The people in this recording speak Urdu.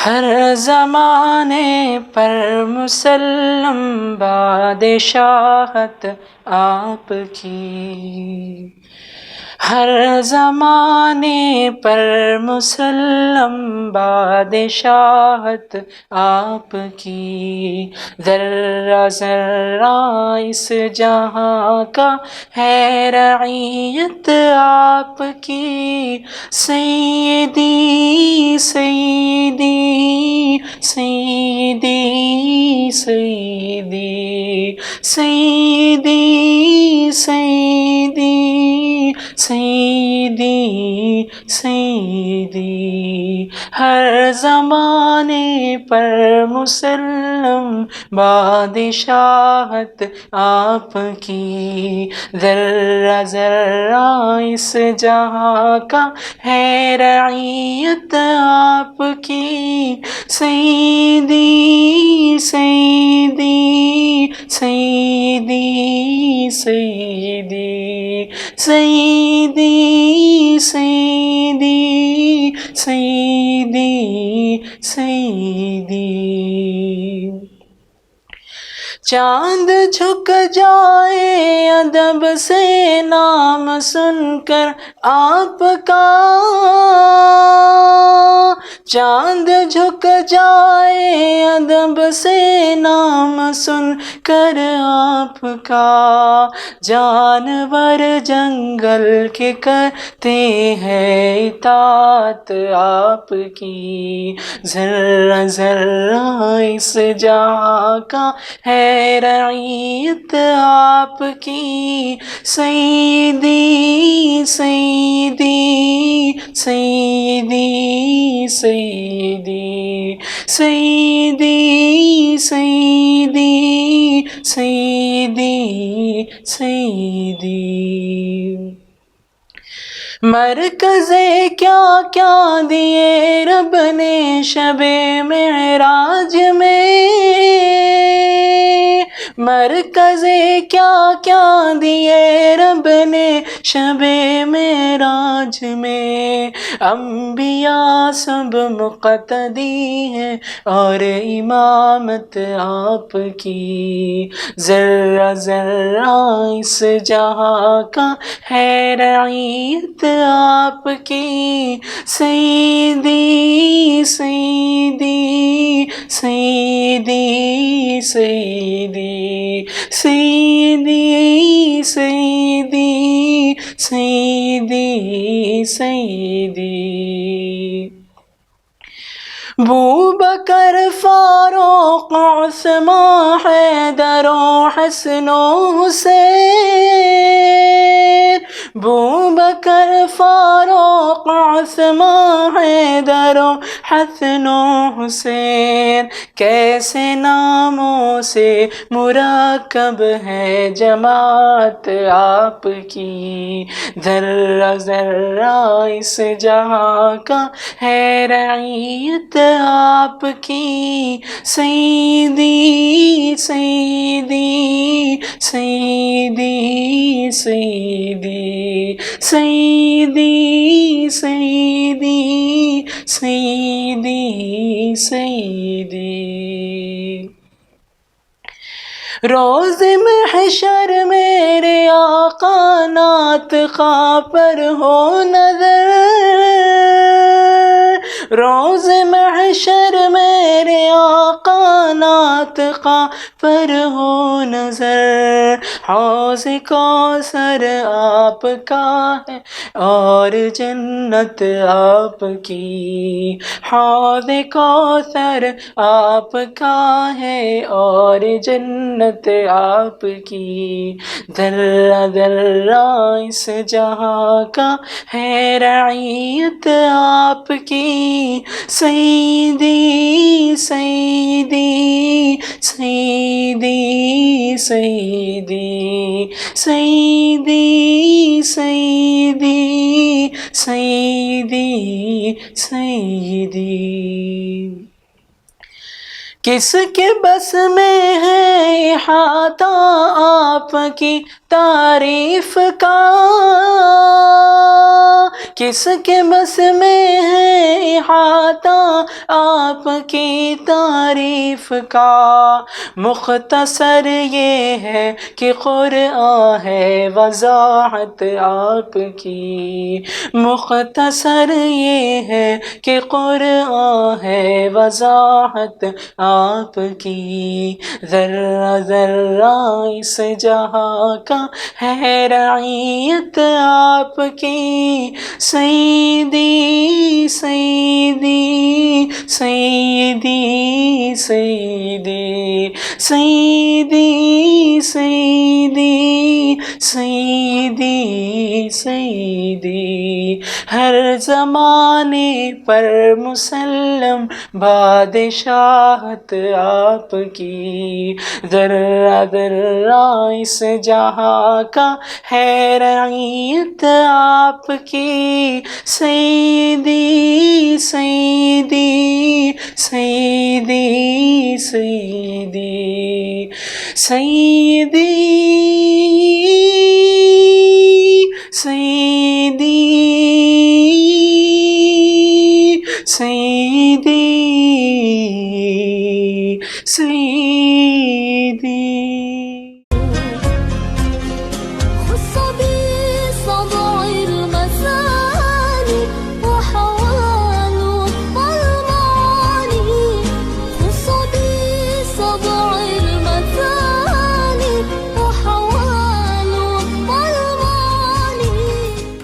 ہر زمانے پر مسلم بادشاہت آپ کی، ہر زمانے پر مسلم بادشاہت آپ کی، ذرہ ذرہ اس جہاں کا ہے رعیت آپ کی، سیدی سیدی سیدی سیدی سیدی سیدی سیدی سیدی، ہر زمانے پر مسلم بادشاہت آپ کی، ذرہ ذرہ اس جہاں کا ہے رعیت آپ کی، سیدی سیدی سیدی سیدی سیدی سیدی سیدی سیدی، چاند جھک جائے ادب سے نام سن کر آپ کا، چاند جھک جائے ادب سے نام سن کر آپ کا، جانور جنگل کے کرتے ہیں اطاعت آپ کی، ذرہ ذرہ اس جہاں کا ہے رعیت آپ کی، سیدی سیدی سیدی سیدی سیدی سیدی سیدی سیدی، مرکز کیا کیا دیے رب نے شب معراج میں، مرکز کیا کیا دیے رب نے شب معراج میں، انبیاء سب مقتدی ہیں اور امامت آپ کی، ذرہ ذرہ اس جہاں کا ہے رعیت آپ کی، سیدی سیدی سیدی سیدی سیدی سیدی سیدی سیدی، بوبکر فاروق عثمان حیدر و حسن و حسین، بوبکر فاروق عثمان حیدر و حسن و حسین، کیسے ناموں سے مرکب ہے جماعت آپ کی، ذرہ ذرہ اس جہاں کا ہے رعیت آپ کی، سیدی سیدی سیدی سیدی سیدی سیدی سیدی سیدی، روز محشر میرے آقا ناطقہ پر ہو نظر، روز محشر میرے آقا ناطقہ پر ہو نظر، حوض کوثر آپ کا ہے اور جنت آپ کی، حوض کوثر آپ کا ہے اور جنت آپ کی، ذرہ ذرہ اس جہاں کا ہے رعیت آپ کی، سیدی سیدی سیدی سیدی سیدی سیدی سیدی سیدی، کس کے بس میں ہے احاطہ آپ کی تعریف کا، کس کے بس میں ہے احاطہ آپ کی تعریف کا، مختصر یہ ہے کہ قرآن ہے وضاحت آپ کی، مختصر یہ ہے کہ قرآن ہے وضاحت آپ کی، ذرہ ذرہ اس جہاں کا ہے رعیت آپ کی، سیدی سیدی سیدی سیدی سیدی سیدی سیدی سیدی، ہر زمانے پر مسلم بادشاہت آپ کی، ذرہ ذرہ اس جہاں کا ہے رعیت آپ کی، سیدی سیدی سیدی سیدی سیدی سیدی